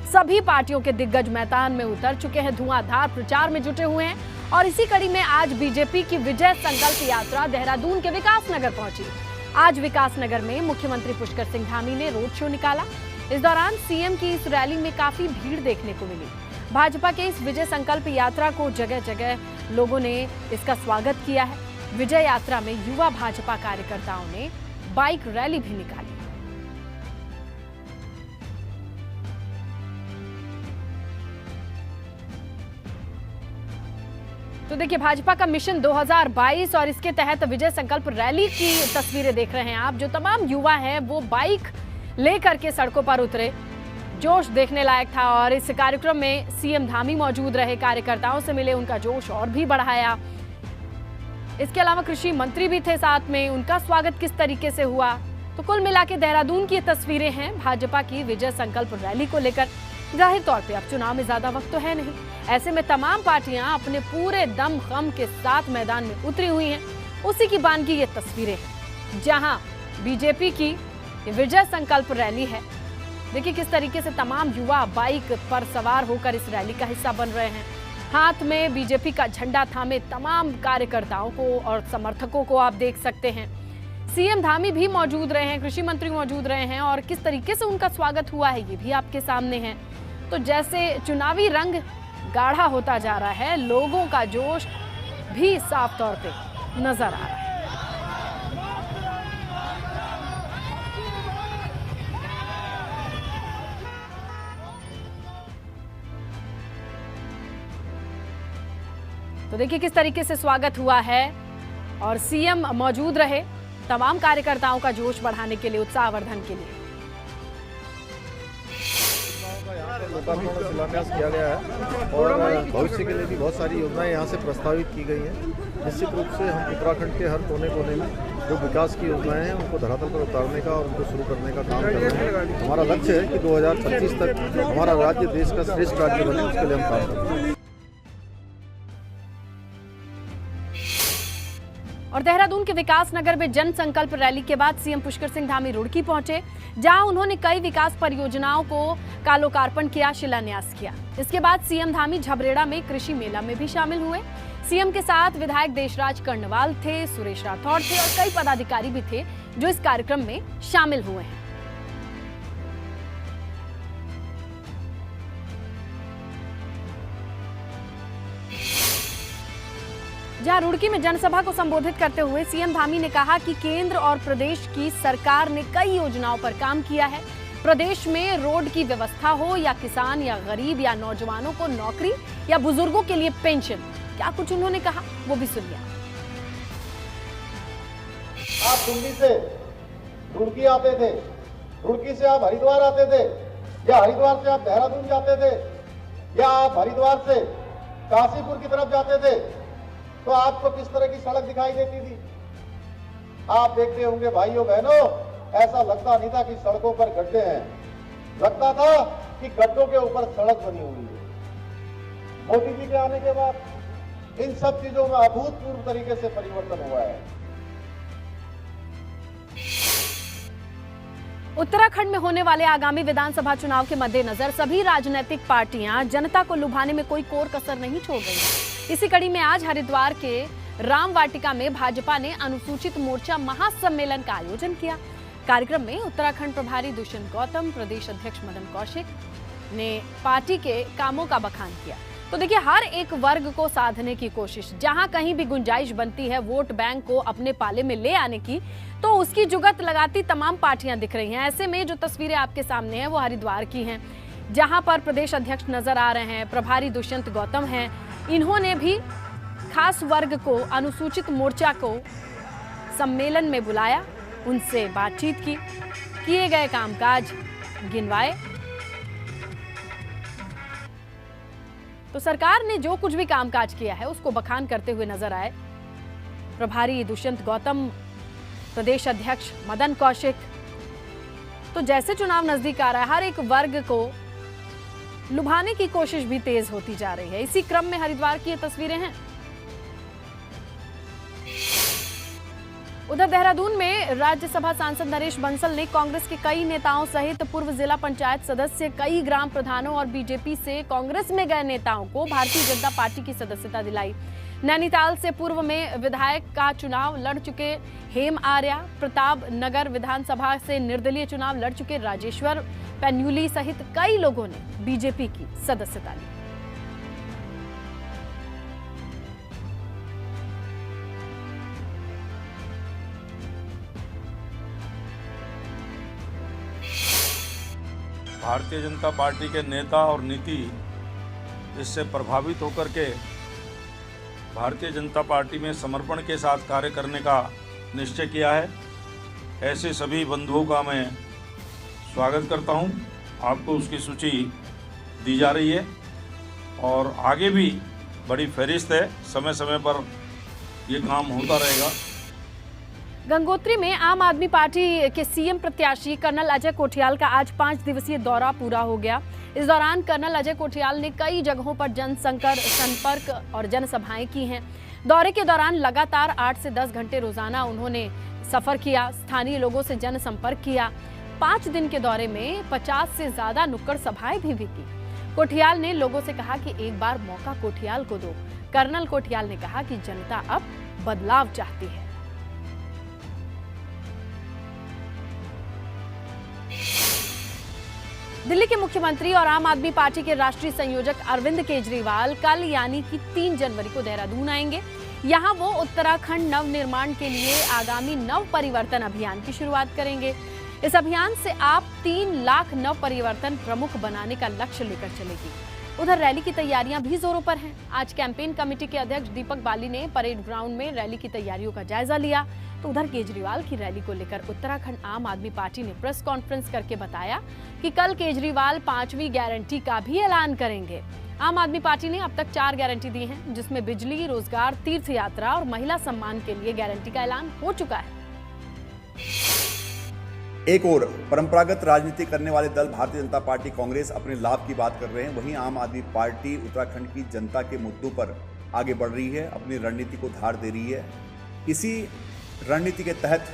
सभी पार्टियों के दिग्गज मैदान में उतर चुके हैं, धुआंधार प्रचार में जुटे हुए हैं। और इसी कड़ी में आज बीजेपी की विजय संकल्प यात्रा देहरादून के विकासनगर पहुंची। आज विकासनगर में मुख्यमंत्री पुष्कर सिंह धामी ने रोड शो निकाला। इस दौरान सीएम की इस रैली में काफी भीड़ देखने को मिली। भाजपा के इस विजय संकल्प यात्रा को जगह जगह लोगों ने इसका स्वागत किया है। विजय यात्रा में युवा भाजपा कार्यकर्ताओं ने बाइक रैली भी निकाली। तो देखिए, भाजपा का मिशन 2022 और इसके तहत विजय संकल्प रैली की तस्वीरें देख रहे हैं आप। जो तमाम युवा हैं वो बाइक लेकर के सड़कों पर उतरे। जोश देखने लायक था और इस कार्यक्रम में सीएम धामी मौजूद रहे, कार्यकर्ताओं से मिले, उनका जोश और भी बढ़ाया। इसके अलावा कृषि मंत्री भी थे साथ में, उनका स्वागत किस तरीके से हुआ। तो कुल मिला के देहरादून की तस्वीरें हैं भाजपा की विजय संकल्प रैली को लेकर। जाहिर तौर पे अब चुनाव में ज्यादा वक्त तो है नहीं, ऐसे में तमाम पार्टियां अपने पूरे दम खम के साथ मैदान में उतरी हुई हैं। उसी की बानगी ये तस्वीरें हैं जहां बीजेपी की विजय संकल्प रैली है। देखिए किस तरीके से तमाम युवा बाइक पर सवार होकर इस रैली का हिस्सा बन रहे हैं। हाथ में बीजेपी का झंडा थामे तमाम कार्यकर्ताओं को और समर्थकों को आप देख सकते हैं। सीएम धामी भी मौजूद रहे हैं, कृषि मंत्री मौजूद रहे हैं और किस तरीके से उनका स्वागत हुआ है ये भी आपके सामने है। तो जैसे चुनावी रंग गाढ़ा होता जा रहा है, लोगों का जोश भी साफ तौर पे नजर आ रहा है। तो देखिए किस तरीके से स्वागत हुआ है और सीएम मौजूद रहे तमाम कार्यकर्ताओं का जोश बढ़ाने के लिए, उत्साहवर्धन के लिए। लोकार्पण शिलान्यास किया गया है और भविष्य के लिए भी बहुत सारी योजनाएं यहाँ से प्रस्तावित की गई हैं। निश्चित रूप से हम उत्तराखंड के हर कोने कोने में जो विकास की योजनाएं हैं उनको धरातल पर उतारने का और उनको शुरू करने का काम कर रहे हैं। हमारा लक्ष्य है कि 2025 तक हमारा राज्य देश का श्रेष्ठ राज्य बने, उसके लिए हम काम कर रहे हैं। और देहरादून के विकासनगर में जन संकल्प रैली के बाद सीएम पुष्कर सिंह धामी रुड़की पहुंचे, जहां उन्होंने कई विकास परियोजनाओं का लोकार्पण किया, शिलान्यास किया। इसके बाद सीएम धामी झबरेड़ा में कृषि मेला में भी शामिल हुए। सीएम के साथ विधायक देशराज कर्णवाल थे, सुरेश राठौड़ थे और कई पदाधिकारी भी थे जो इस कार्यक्रम में शामिल हुए हैं। जहां रुड़की में जनसभा को संबोधित करते हुए सीएम धामी ने कहा कि केंद्र और प्रदेश की सरकार ने कई योजनाओं पर काम किया है। प्रदेश में रोड की व्यवस्था हो या किसान या गरीब या नौजवानों को नौकरी या बुजुर्गों के लिए पेंशन, क्या कुछ उन्होंने कहा वो भी सुनिए। आप दिल्ली से रुड़की आते थे, रुड़की से आप हरिद्वार आते थे या हरिद्वार से आप देहरादून जाते थे या आप हरिद्वार से काशीपुर की तरफ जाते थे, तो आपको किस तरह की सड़क दिखाई देती थी? आप देखते होंगे भाइयों बहनों, ऐसा लगता नहीं था कि सड़कों पर गड्ढे हैं, लगता था कि गड्ढों के ऊपर सड़क बनी हुई है। मोदी जी के आने के बाद इन सब चीजों में अभूतपूर्व तरीके से परिवर्तन हुआ है। उत्तराखंड में होने वाले आगामी विधानसभा चुनाव के मद्देनजर सभी राजनीतिक पार्टियां जनता को लुभाने में कोई कोर कसर नहीं छोड़ रही। इसी कड़ी में आज हरिद्वार के राम वाटिका में भाजपा ने अनुसूचित मोर्चा महासम्मेलन का आयोजन किया। कार्यक्रम में उत्तराखंड प्रभारी दुष्यंत गौतम, प्रदेश अध्यक्ष मदन कौशिक ने पार्टी के कामों का बखान किया। तो देखिए, हर एक वर्ग को साधने की कोशिश, जहां कहीं भी गुंजाइश बनती है वोट बैंक को अपने पाले में ले आने की, तो उसकी जुगत लगाती तमाम पार्टियां दिख रही हैं। ऐसे में जो तस्वीरें आपके सामने हैं वो हरिद्वार की हैं, जहां पर प्रदेश अध्यक्ष नजर आ रहे हैं, प्रभारी दुष्यंत गौतम हैं। इन्होंने भी खास वर्ग को, अनुसूचित मोर्चा को सम्मेलन में बुलाया, उनसे बातचीत की, किए गए कामकाज गिनवाए। तो सरकार ने जो कुछ भी कामकाज किया है उसको बखान करते हुए नजर आए प्रभारी दुष्यंत गौतम, प्रदेश अध्यक्ष मदन कौशिक। तो जैसे चुनाव नजदीक आ रहा है, हर एक वर्ग को लुभाने की कोशिश भी तेज होती जा रही है। इसी क्रम में हरिद्वार की ये तस्वीरें हैं। उधर देहरादून में राज्यसभा सांसद नरेश बंसल ने कांग्रेस के कई नेताओं सहित पूर्व जिला पंचायत सदस्य, कई ग्राम प्रधानों और बीजेपी से कांग्रेस में गए नेताओं को भारतीय जनता पार्टी की सदस्यता दिलाई। नैनीताल से पूर्व में विधायक का चुनाव लड़ चुके हेम आर्या, प्रताप नगर विधानसभा से निर्दलीय चुनाव लड़ चुके राजेश्वर पेन्यूली सहित कई लोगों ने बीजेपी की सदस्यता ली। भारतीय जनता पार्टी के नेता और नीति इससे प्रभावित होकर के भारतीय जनता पार्टी में समर्पण के साथ कार्य करने का निश्चय किया है। ऐसे सभी बंधुओं का मैं स्वागत करता हूं। आपको उसकी सूची दी जा रही है और आगे भी बड़ी फहरिस्त है। समय समय पर ये काम होता रहेगा। गंगोत्री में आम आदमी पार्टी के सीएम प्रत्याशी कर्नल अजय कोठियाल का आज 5 दिवसीय दौरा पूरा हो गया। इस दौरान कर्नल अजय कोठियाल ने कई जगहों पर जनसंपर्क और जनसभाएं की हैं। दौरे के दौरान लगातार 8 से 10 घंटे रोजाना उन्होंने सफर किया, स्थानीय लोगों से जनसंपर्क किया। 5 दिन के दौरे में 50 से ज्यादा नुक्कड़ सभाएं भी की। कोठियाल ने लोगों से कहा कि एक बार मौका कोठियाल को दो। कर्नल कोठियाल ने कहा कि जनता अब बदलाव चाहती है। दिल्ली के मुख्यमंत्री और आम आदमी पार्टी के राष्ट्रीय संयोजक अरविंद केजरीवाल कल यानी कि 3 जनवरी को देहरादून आएंगे। यहां वो उत्तराखंड नव निर्माण के लिए आगामी नव परिवर्तन अभियान की शुरुआत करेंगे। इस अभियान से आप 3 लाख नव परिवर्तन प्रमुख बनाने का लक्ष्य लेकर चलेगी। उधर रैली की तैयारियां भी जोरों पर हैं। आज कैंपेन कमेटी के अध्यक्ष दीपक बाली ने परेड ग्राउंड में रैली की तैयारियों का जायजा लिया। तो उधर केजरीवाल की रैली को लेकर उत्तराखंड आम आदमी पार्टी ने प्रेस कॉन्फ्रेंस करके बताया कि कल केजरीवाल 5वीं गारंटी का भी ऐलान करेंगे। आम आदमी पार्टी ने अब तक 4 गारंटी दी हैं, जिसमें बिजली, रोजगार, तीर्थ यात्रा और महिला सम्मान के लिए गारंटी का ऐलान हो चुका है। एक और परंपरागत राजनीति करने वाले दल भारतीय जनता पार्टी कांग्रेस अपने लाभ की बात कर रहे हैं, वहीं आम आदमी पार्टी उत्तराखंड की जनता के मुद्दों पर आगे बढ़ रही है, अपनी रणनीति को धार दे रही है। इसी रणनीति के तहत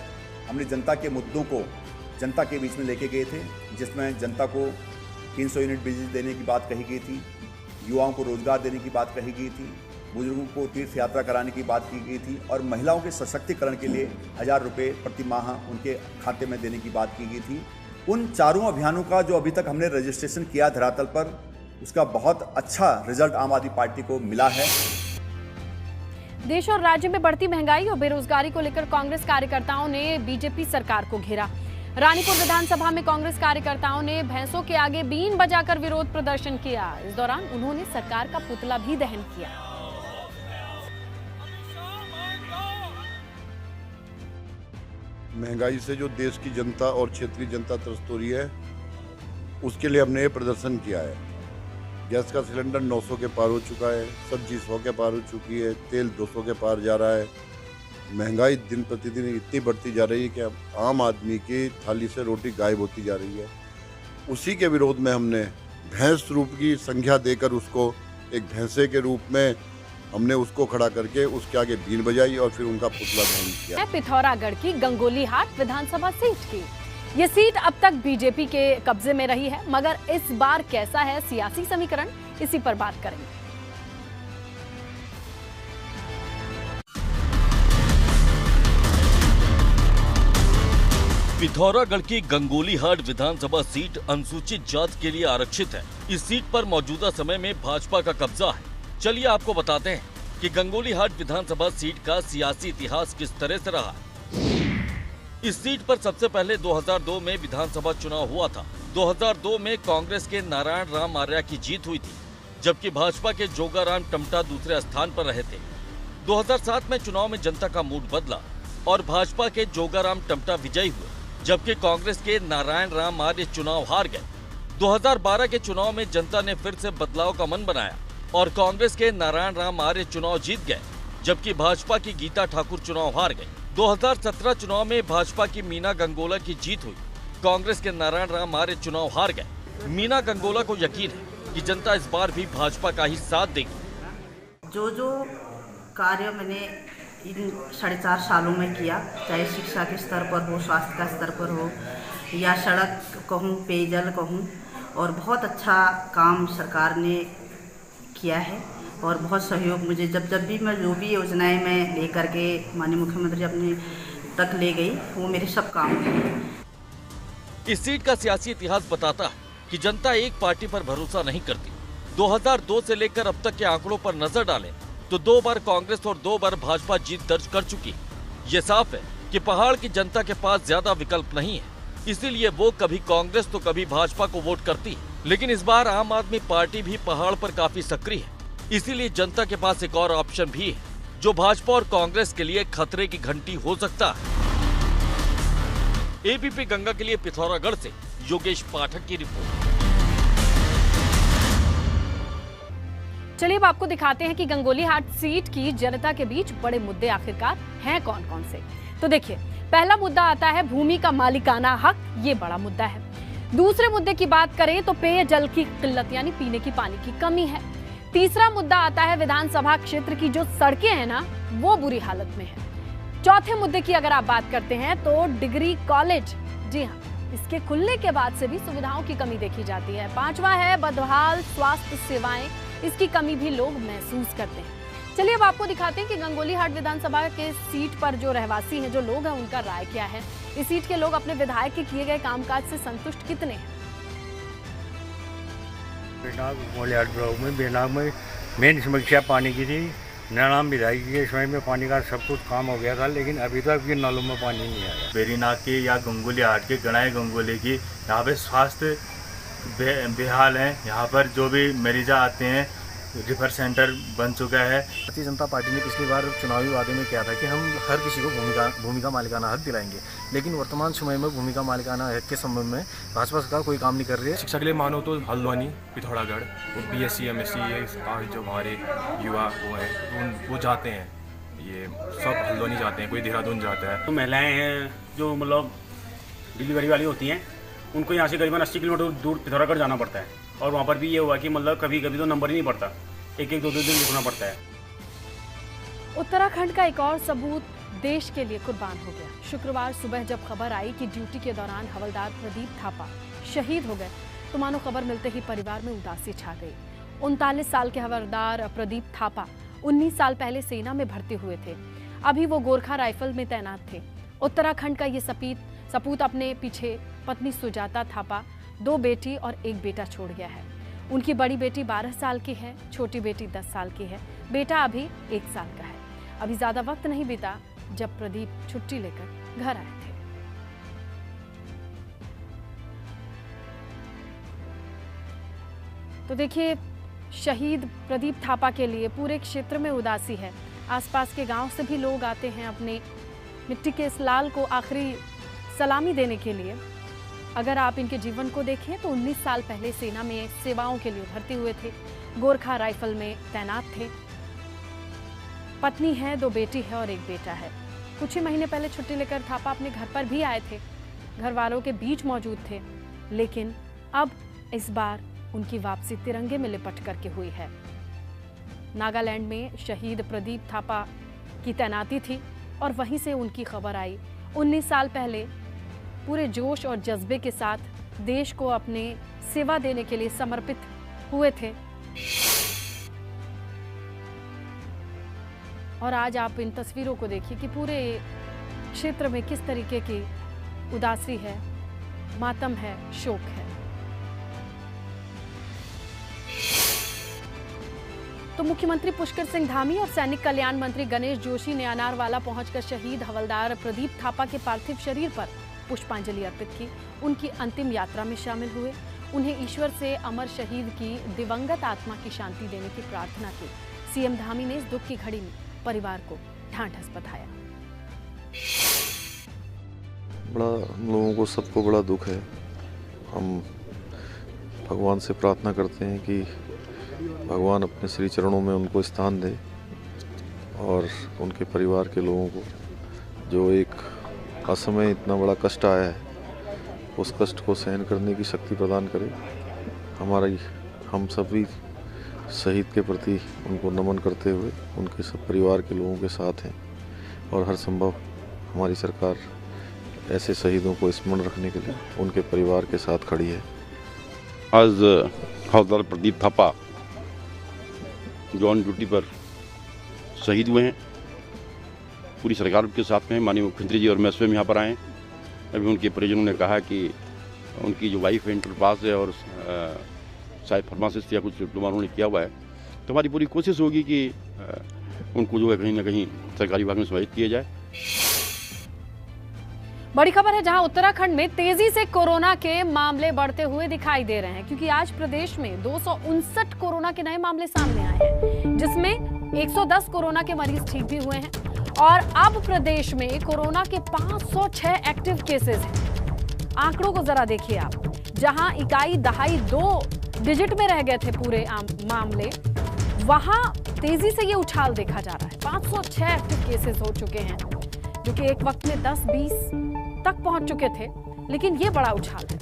हमने जनता के मुद्दों को जनता के बीच में लेके गए थे, जिसमें जनता को 300 यूनिट बिजली देने की बात कही गई थी, युवाओं को रोजगार देने की बात कही गई थी, बुजुर्गों को तीर्थ यात्रा कराने की बात की गई थी और महिलाओं के सशक्तिकरण के लिए 1000 रुपये प्रति माह उनके खाते में देने की बात की गई थी। उन चारों अभियानों का जो अभी तक हमने रजिस्ट्रेशन किया धरातल पर, उसका बहुत अच्छा रिजल्ट आम आदमी पार्टी को मिला है। देश और राज्य में बढ़ती महंगाई और बेरोजगारी को लेकर कांग्रेस कार्यकर्ताओं ने बीजेपी सरकार को घेरा। रानीपुर विधानसभा में कांग्रेस कार्यकर्ताओं ने भैंसों के आगे बीन बजाकर विरोध प्रदर्शन किया। इस दौरान उन्होंने सरकार का पुतला भी दहन किया। महंगाई से जो देश की जनता और क्षेत्रीय जनता त्रस्त हो रही है, उसके लिए हमने ये प्रदर्शन किया है। गैस का सिलेंडर 900 के पार हो चुका है, सब्जी 100 के पार हो चुकी है, तेल 200 के पार जा रहा है। महंगाई दिन प्रतिदिन इतनी बढ़ती जा रही है कि अब आम आदमी की थाली से रोटी गायब होती जा रही है। उसी के विरोध में हमने भैंस रूप की संख्या देकर उसको एक भैंसे के रूप में हमने उसको खड़ा करके उसके आगे बीन बजाई और फिर उनका पुतला दहन किया। पिथौरागढ़ की गंगोलीहाट विधानसभा सीट की ये सीट अब तक बीजेपी के कब्जे में रही है, मगर इस बार कैसा है सियासी समीकरण, इसी पर बात करेंगे। पिथौरागढ़ की गंगोलीहाट विधानसभा सीट अनुसूचित जात के लिए आरक्षित है। इस सीट पर मौजूदा समय में भाजपा का कब्जा है। चलिए आपको बताते हैं कि गंगोलीहाट विधानसभा सीट का सियासी इतिहास किस तरह से रहा। इस सीट पर सबसे पहले 2002 में विधानसभा चुनाव हुआ था। 2002 में कांग्रेस के नारायण राम आर्या की जीत हुई थी, जबकि भाजपा के जोगाराम टमटा दूसरे स्थान पर रहे थे। 2007 में चुनाव में जनता का मूड बदला और भाजपा के जोगाराम टमटा विजयी हुए, जबकि कांग्रेस के नारायण राम आर्य चुनाव हार गए। 2012 के चुनाव में जनता ने फिर से बदलाव का मन बनाया और कांग्रेस के नारायण राम आर्य चुनाव जीत गए, जबकि भाजपा की गीता ठाकुर चुनाव हार गई। 2017 चुनाव में भाजपा की मीना गंगोला की जीत हुई, कांग्रेस के नारायण राम आर्य चुनाव हार गए। मीना गंगोला को यकीन है कि जनता इस बार भी भाजपा का ही साथ देगी। जो कार्य मैंने इन 4.5 सालों में किया, चाहे शिक्षा के स्तर पर हो, स्वास्थ्य का स्तर पर हो, या सड़क कहूँ, पेयजल कहूँ, और बहुत अच्छा काम सरकार ने किया है। और बहुत सहयोग मुझे जब भी मैं जो भी योजनाएं मैं लेकर के माननीय मुख्यमंत्री अपने तक ले गई, वो मेरे सब काम हुए। इस सीट का सियासी इतिहास बताता है कि जनता एक पार्टी पर भरोसा नहीं करती। 2002 से लेकर अब तक के आंकड़ों पर नजर डालें तो 2 बार कांग्रेस और 2 बार भाजपा जीत दर्ज कर चुकी। ये साफ है कि पहाड़ की जनता के पास ज्यादा विकल्प नहीं है, इसीलिए वो कभी कांग्रेस तो कभी भाजपा को वोट करती है। लेकिन इस बार आम आदमी पार्टी भी पहाड़ पर काफी सक्रिय है, इसीलिए जनता के पास एक और ऑप्शन भी है जो भाजपा और कांग्रेस के लिए खतरे की घंटी हो सकता है। एबीपी गंगा के लिए पिथौरागढ़ से योगेश पाठक की रिपोर्ट। चलिए अब आपको दिखाते हैं कि गंगोलीहाट सीट की जनता के बीच बड़े मुद्दे आखिरकार हैं कौन कौन से। तो देखिए, पहला मुद्दा आता है भूमि का मालिकाना हक, ये बड़ा मुद्दा है। दूसरे मुद्दे की बात करें तो पेयजल की किल्लत यानी पीने की पानी की कमी है। तीसरा मुद्दा आता है विधानसभा क्षेत्र की जो सड़कें हैं ना, वो बुरी हालत में है। चौथे मुद्दे की अगर आप बात करते हैं तो डिग्री कॉलेज, जी हाँ, इसके खुलने के बाद से भी सुविधाओं की कमी देखी जाती है। पांचवा है बदहाल स्वास्थ्य सेवाएं, इसकी कमी भी लोग महसूस करते हैं। चलिए अब आपको दिखाते हैं कि गंगोलीहाट विधानसभा के सीट पर जो रहवासी हैं, जो लोग हैं, उनका राय क्या है। इस सीट के लोग अपने विधायक के किए गए कामकाज से संतुष्ट कितने हैं। बेनाग में मेन समस्या पानी की थी। नाम विधायक के समय में पानी का सब कुछ काम हो गया था, लेकिन अभी तक ये नलों में पानी नहीं आया। बेरीनाग के या गंगोलीहाट के गणाई गंगोली की यहाँ पे स्वास्थ्य बेहाल है। यहाँ पर जो भी मरीजा आते हैं, रिफर सेंटर बन चुका है। भारतीय जनता पार्टी ने पिछली बार चुनावी वादे में किया था कि हम हर किसी को भूमि का मालिकाना हक दिलाएंगे, लेकिन वर्तमान समय में भूमि का मालिकाना हक के संबंध में भाजपा सरकार कोई काम नहीं कर रही है। शिक्षा के लिए मानो तो हल्द्वानी, पिथौरागढ़, वो बीएससी एमएससी जो हमारे युवा वो हैं वो जाते हैं, ये सब हल्द्वानी जाते हैं, कोई देहरादून जाता है। तो महिलाएँ हैं जो मतलब डिलीवरी वाली होती हैं, उनको यहाँ से करीबन 80 किलोमीटर दूर पिथौरागढ़ जाना पड़ता है। और वहाँ पर भी ये हुआ कि मतलब कभी कभी तो नंबर ही नहीं पड़ता, एक दो दिन रुकना पड़ता है। उत्तराखंड का एक और सबूत देश के लिए कुर्बान हो गया। शुक्रवार सुबह जब खबर आई कि ड्यूटी के दौरान हवलदार प्रदीप थापा शहीद हो गए, तो मानो खबर मिलते ही परिवार में उदासी छा गई। 39 साल के हवलदार प्रदीप थापा 19 साल पहले सेना में भर्ती हुए थे। अभी वो गोरखा राइफल में तैनात थे। उत्तराखंड का ये सपूत अपने पीछे पत्नी सुजाता थापा, 2 बेटी और 1 बेटा छोड़ गया है। उनकी बड़ी बेटी 12 साल की है, छोटी बेटी 10 साल की है, बेटा अभी 1 साल का है। अभी ज्यादा वक्त नहीं बीता जब प्रदीप छुट्टी लेकर घर आए थे। तो देखिए, शहीद प्रदीप थापा के लिए पूरे क्षेत्र में उदासी है। आसपास के गांव से भी लोग आते हैं अपने मिट्टी के इस लाल को आखिरी सलामी देने के लिए। अगर आप इनके जीवन को देखें तो 19 साल पहले सेना में सेवाओं के लिए भर्ती हुए थे, गोरखा राइफल में तैनात थे, पत्नी है, 2 बेटी है और 1 बेटा है। कुछ ही महीने पहले छुट्टी लेकर थापा अपने घर पर भी आए थे, घर वालों के बीच मौजूद थे, लेकिन अब इस बार उनकी वापसी तिरंगे में लिपट करके हुई है। नागालैंड में शहीद प्रदीप थापा की तैनाती थी और वहीं से उनकी खबर आई। 19 साल पहले पूरे जोश और जज्बे के साथ देश को अपने सेवा देने के लिए समर्पित हुए थे। और आज आप इन तस्वीरों को देखिए कि पूरे क्षेत्र में किस तरीके की उदासी है, मातम है, शोक है। तो मुख्यमंत्री पुष्कर सिंह धामी और सैनिक कल्याण मंत्री गणेश जोशी ने अनारवाला पहुंचकर शहीद हवलदार प्रदीप थापा के पार्थिव शरीर पर पुष्पांजलि अर्पित की। उनकी अंतिम यात्रा में शामिल हुए। उन्हें ईश्वर से अमर शहीद की दिवंगत आत्मा की शांति देने की प्रार्थना की। सीएम धामी ने इस दुख की घड़ी में परिवार को ढांढस बधाया। बड़ा हम लोगों को सबको बड़ा दुख है। हम भगवान से प्रार्थना करते हैं कि भगवान अपने श्री चरणों में उनको स्थान दे और उनके परिवार के लोगों को जो एक असमय इतना बड़ा कष्ट आया है, उस कष्ट को सहन करने की शक्ति प्रदान करे। हम सभी शहीद के प्रति उनको नमन करते हुए उनके सब परिवार के लोगों के साथ हैं। और हर संभव हमारी सरकार ऐसे शहीदों को स्मरण रखने के लिए उनके परिवार के साथ खड़ी है। आज हवलदार प्रदीप थापा जो ऑन ड्यूटी पर शहीद हुए हैं, पूरी सरकार उनके साथ में है। माननीय मुख्यमंत्री जी और मैं स्वयं यहाँ पर आए। अभी उनके परिजनों ने कहा कि उनकी जो वाइफ है इंटर पास है और शायद फार्मासिस्ट या कुछ डिप्लोमा उन्होंने किया हुआ है, तो हमारी पूरी कोशिश होगी कि उनको जो है कहीं ना कहीं सरकारी विभाग में समाहित किया जाए। बड़ी खबर है जहां उत्तराखंड में तेजी से कोरोना के मामले बढ़ते हुए दिखाई दे रहे हैं, क्योंकि आज प्रदेश में 259 कोरोना के नए मामले सामने आए हैं, जिसमें 110 कोरोना के मरीज ठीक भी हुए हैं और अब प्रदेश में कोरोना के 506 एक्टिव केसेस हैं। आंकड़ों को जरा देखिए आप, जहां इकाई दहाई 2 डिजिट में रह गए थे पूरे मामले, वहां तेजी से ये उछाल देखा जा रहा है। 506 एक्टिव केसेस हो चुके हैं, जो कि एक वक्त में 10-20 तक पहुंच चुके थे, लेकिन ये बड़ा उछाल है।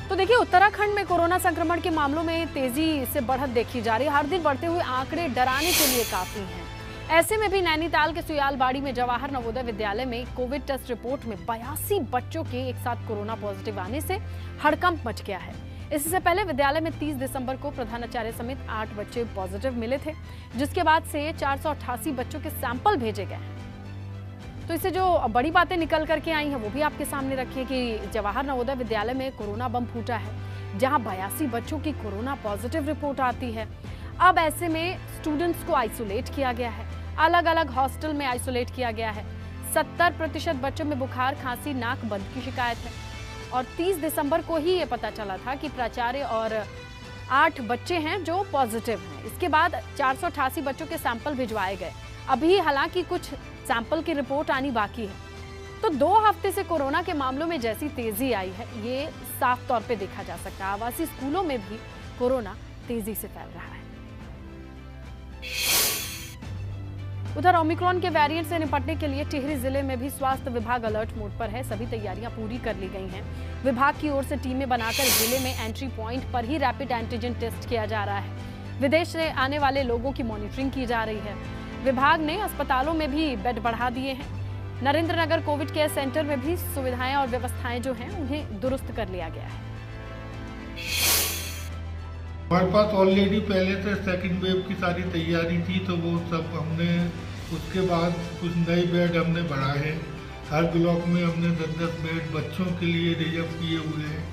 तो देखिए, उत्तराखंड में कोरोना संक्रमण के मामलों में तेजी से बढ़त देखी जा रही है। हर दिन बढ़ते हुए आंकड़े डराने के लिए काफी हैं। ऐसे में भी नैनीताल के सुयालबाड़ी में जवाहर नवोदय विद्यालय में कोविड टेस्ट रिपोर्ट में 82 बच्चों के एक साथ कोरोना पॉजिटिव आने से हड़कंप मच गया है। इससे पहले विद्यालय में 30 दिसंबर को प्रधानाचार्य समेत 8 बच्चे पॉजिटिव मिले थे, जिसके बाद से 488 बच्चों के सैंपल भेजे गए हैं। तो इससे जो बड़ी बातें निकल करके आई हैं वो भी आपके सामने रखिए कि जवाहर नवोदय विद्यालय में कोरोना बम फूटा है, जहां 82 बच्चों की कोरोना पॉजिटिव रिपोर्ट आती है। अब ऐसे में स्टूडेंट्स को आइसोलेट किया गया है, अलग अलग हॉस्टल में आइसोलेट किया गया है। 70% बच्चों में बुखार, खांसी, नाक बंद की शिकायत है और 30 दिसंबर को ही ये पता चला था कि प्राचार्य और 8 बच्चे हैं जो पॉजिटिव हैं। इसके बाद 488 बच्चों के सैंपल भिजवाए गए। अभी हालांकि कुछ सैंपल की रिपोर्ट आनी बाकी है। तो 2 हफ्ते से कोरोना के मामलों में जैसी तेजी आई है, ये साफ तौर पे देखा जा सकता है। आवासीय स्कूलों में भी कोरोना तेजी से फैल रहा है। उधर ओमिक्रॉन के वेरिएंट से निपटने के लिए टिहरी जिले में भी स्वास्थ्य विभाग अलर्ट मोड पर है। सभी तैयारियां पूरी कर ली गई हैं। विभाग की ओर से टीमें बनाकर जिले में एंट्री पॉइंट पर ही रैपिड एंटीजन टेस्ट किया जा रहा है। विदेश से आने वाले लोगों की मॉनिटरिंग की जा रही है। विभाग ने अस्पतालों में भी बेड बढ़ा दिए हैं। नरेंद्रनगर कोविड केयर सेंटर में भी सुविधाएं और व्यवस्थाएं जो हैं उन्हें दुरुस्त कर लिया गया है। हमारे पास ऑलरेडी पहले से सेकंड वेव की सारी तैयारी थी, तो वो सब हमने उसके बाद कुछ नए बेड हमने बढ़ाए हैं। हर ब्लॉक में हमने 10-10 बेड बच्चों के लिए रिजर्व किए हुए हैं।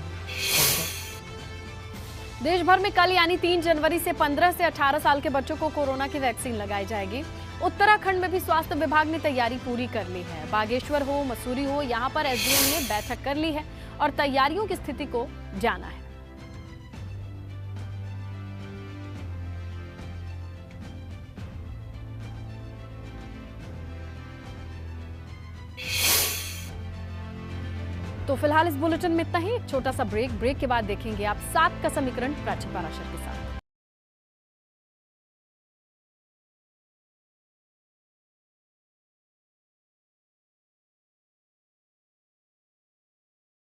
देश भर में कल यानी 3 जनवरी से 15 से 18 साल के बच्चों को कोरोना की वैक्सीन लगाई जाएगी। उत्तराखंड में भी स्वास्थ्य विभाग ने तैयारी पूरी कर ली है। बागेश्वर हो, मसूरी हो, यहाँ पर एसडीएम ने बैठक कर ली है और तैयारियों की स्थिति को जाना है। तो फिलहाल इस बुलेटिन में इतना ही। एक छोटा सा ब्रेक के बाद देखेंगे आप 7 का समीकरण प्राची पाराशर के साथ।